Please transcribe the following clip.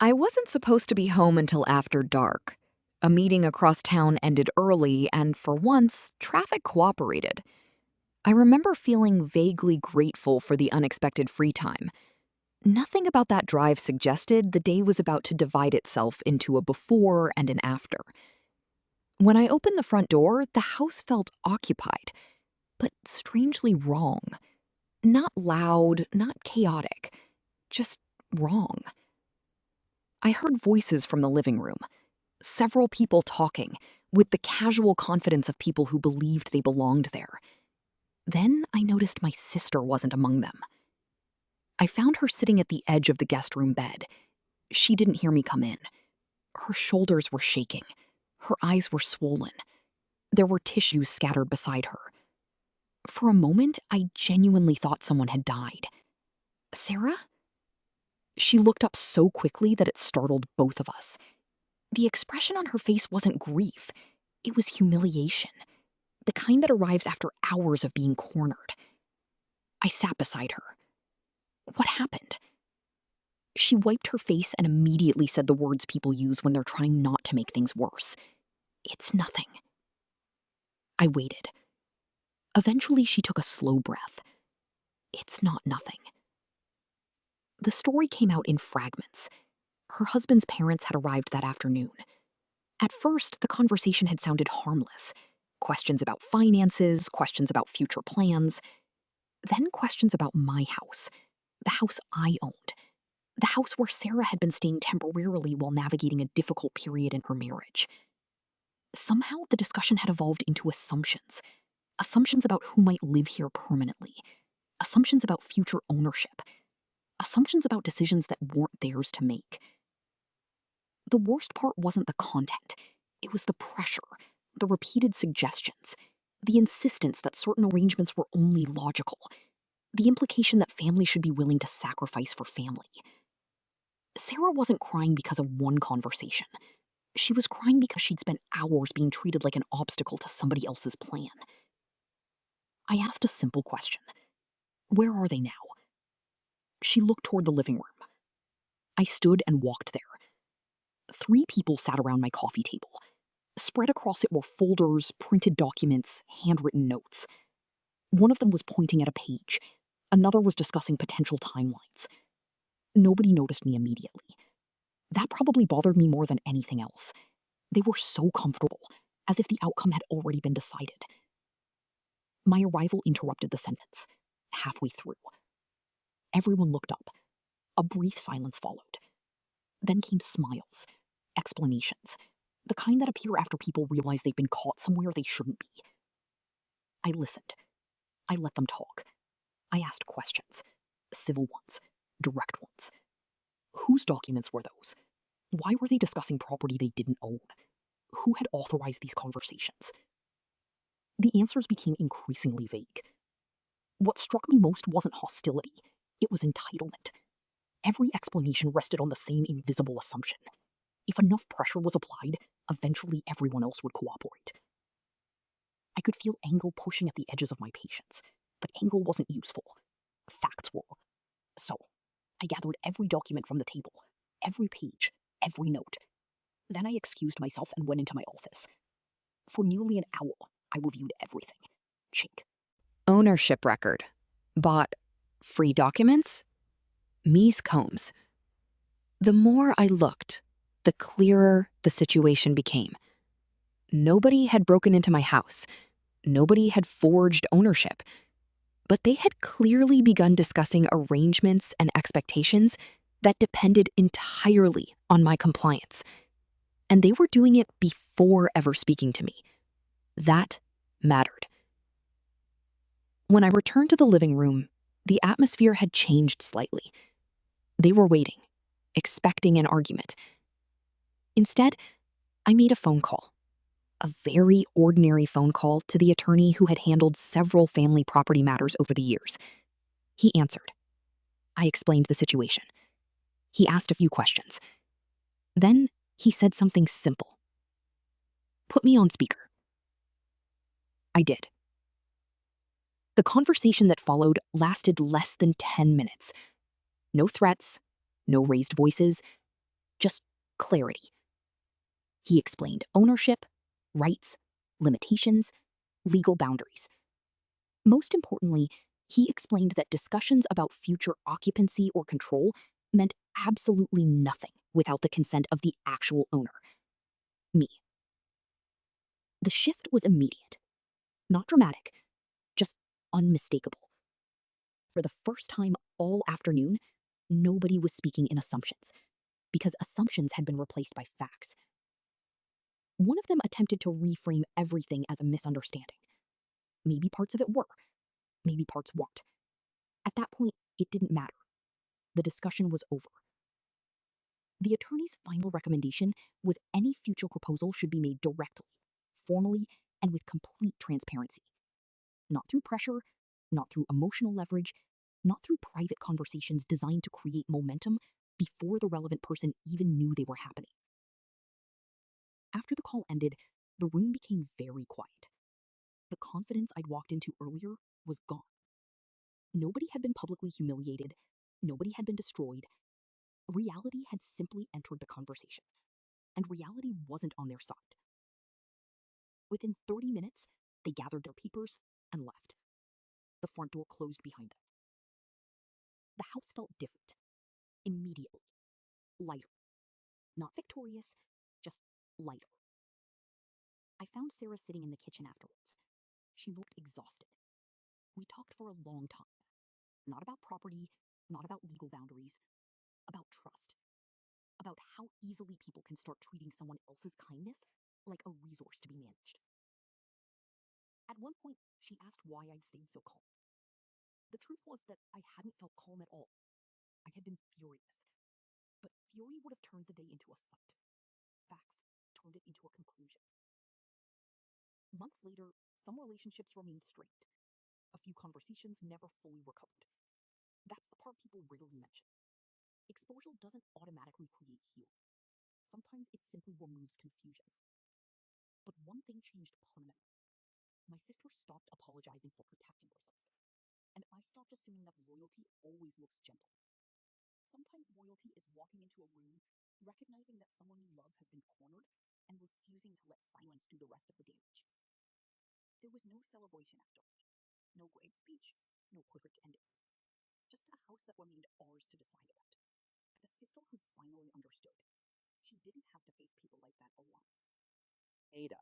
I wasn't supposed to be home until after dark. A meeting across town ended early, and for once, traffic cooperated. I remember feeling vaguely grateful for the unexpected free time. Nothing about that drive suggested the day was about to divide itself into a before and an after. When I opened the front door, the house felt occupied, but strangely wrong. Not loud, not chaotic, just wrong. I heard voices from the living room, several people talking, with the casual confidence of people who believed they belonged there. Then I noticed my sister wasn't among them. I found her sitting at the edge of the guest room bed. She didn't hear me come in. Her shoulders were shaking. Her eyes were swollen. There were tissues scattered beside her. For a moment, I genuinely thought someone had died. Sarah? She looked up so quickly that it startled both of us. The expression on her face wasn't grief. It was humiliation. The kind that arrives after hours of being cornered. I sat beside her. What happened? She wiped her face and immediately said the words people use when they're trying not to make things worse. It's nothing. I waited. Eventually, she took a slow breath. It's not nothing. The story came out in fragments. Her husband's parents had arrived that afternoon. At first, the conversation had sounded harmless. Questions about finances, questions about future plans. Then questions about my house, the house I owned, the house where Sarah had been staying temporarily while navigating a difficult period in her marriage. Somehow, the discussion had evolved into assumptions. Assumptions about who might live here permanently. Assumptions about future ownership. Assumptions about decisions that weren't theirs to make. The worst part wasn't the content. It was the pressure, the repeated suggestions, the insistence that certain arrangements were only logical, the implication that family should be willing to sacrifice for family. Sarah wasn't crying because of one conversation. She was crying because she'd spent hours being treated like an obstacle to somebody else's plan. I asked a simple question. Where are they now? She looked toward the living room. I stood and walked there. 3 people sat around my coffee table. Spread across it were folders, printed documents, handwritten notes. One of them was pointing at a page. Another was discussing potential timelines. Nobody noticed me immediately. That probably bothered me more than anything else. They were so comfortable, as if the outcome had already been decided. My arrival interrupted the sentence, halfway through. Everyone looked up. A brief silence followed. Then came smiles, explanations, the kind that appear after people realize they've been caught somewhere they shouldn't be. I listened. I let them talk. I asked questions, civil ones, direct ones. Whose documents were those? Why were they discussing property they didn't own? Who had authorized these conversations? The answers became increasingly vague. What struck me most wasn't hostility, it was entitlement. Every explanation rested on the same invisible assumption. If enough pressure was applied, eventually everyone else would cooperate. I could feel Engel pushing at the edges of my patience, but Engel wasn't useful. Facts were. So, I gathered every document from the table, every page, every note. Then I excused myself and went into my office. For nearly an hour, I reviewed everything. Chink. Ownership record. Bought. Free documents. Mies Combs. The more I looked, the clearer the situation became. Nobody had broken into my house. Nobody had forged ownership. But they had clearly begun discussing arrangements and expectations that depended entirely on my compliance. And they were doing it before ever speaking to me. That mattered. When I returned to the living room, the atmosphere had changed slightly. They were waiting, expecting an argument. Instead, I made a phone call. A very ordinary phone call to the attorney who had handled several family property matters over the years. He answered. I explained the situation. He asked a few questions. Then he said something simple. Put me on speaker. I did. The conversation that followed lasted less than 10 minutes. No threats, no raised voices, just clarity. He explained ownership, rights, limitations, legal boundaries. Most importantly, he explained that discussions about future occupancy or control meant absolutely nothing without the consent of the actual owner, me. The shift was immediate, not dramatic, just unmistakable. For the first time all afternoon, nobody was speaking in assumptions, because assumptions had been replaced by facts. One of them attempted to reframe everything as a misunderstanding. Maybe parts of it were, maybe parts weren't. At that point, it didn't matter. The discussion was over. The attorney's final recommendation was any future proposal should be made directly, formally, and with complete transparency. Not through pressure, not through emotional leverage, not through private conversations designed to create momentum before the relevant person even knew they were happening. After the call ended, the room became very quiet. The confidence I'd walked into earlier was gone. Nobody had been publicly humiliated. Nobody had been destroyed. Reality had simply entered the conversation, and reality wasn't on their side. Within 30 minutes, they gathered their papers and left. The front door closed behind them. The house felt different. Immediately. Lighter. Not victorious, just lighter. I found Sarah sitting in the kitchen afterwards. She looked exhausted. We talked for a long time. Not about property, not about legal boundaries, about trust. About how easily people can start treating someone else's kindness like a resource to be managed. At one point, she asked why I'd stayed so calm. The truth was that I hadn't felt calm at all. I had been furious. But fury would have turned the day into a fight. Facts turned it into a conclusion. Months later, some relationships remained strained. A few conversations never fully recovered. That's the part people rarely mention. Exposure doesn't automatically create healing. Sometimes it simply removes confusion. But one thing changed permanently. My sister stopped apologizing for protecting herself. And I stopped assuming that loyalty always looks gentle. Sometimes loyalty is walking into a room, recognizing that someone you love has been cornered, and refusing to let silence do the rest of the damage. There was no celebration afterward, no great speech, no perfect ending. Just a house that remained ours to decide about. And a sister who finally understood. She didn't have to face people like that alone. Ada,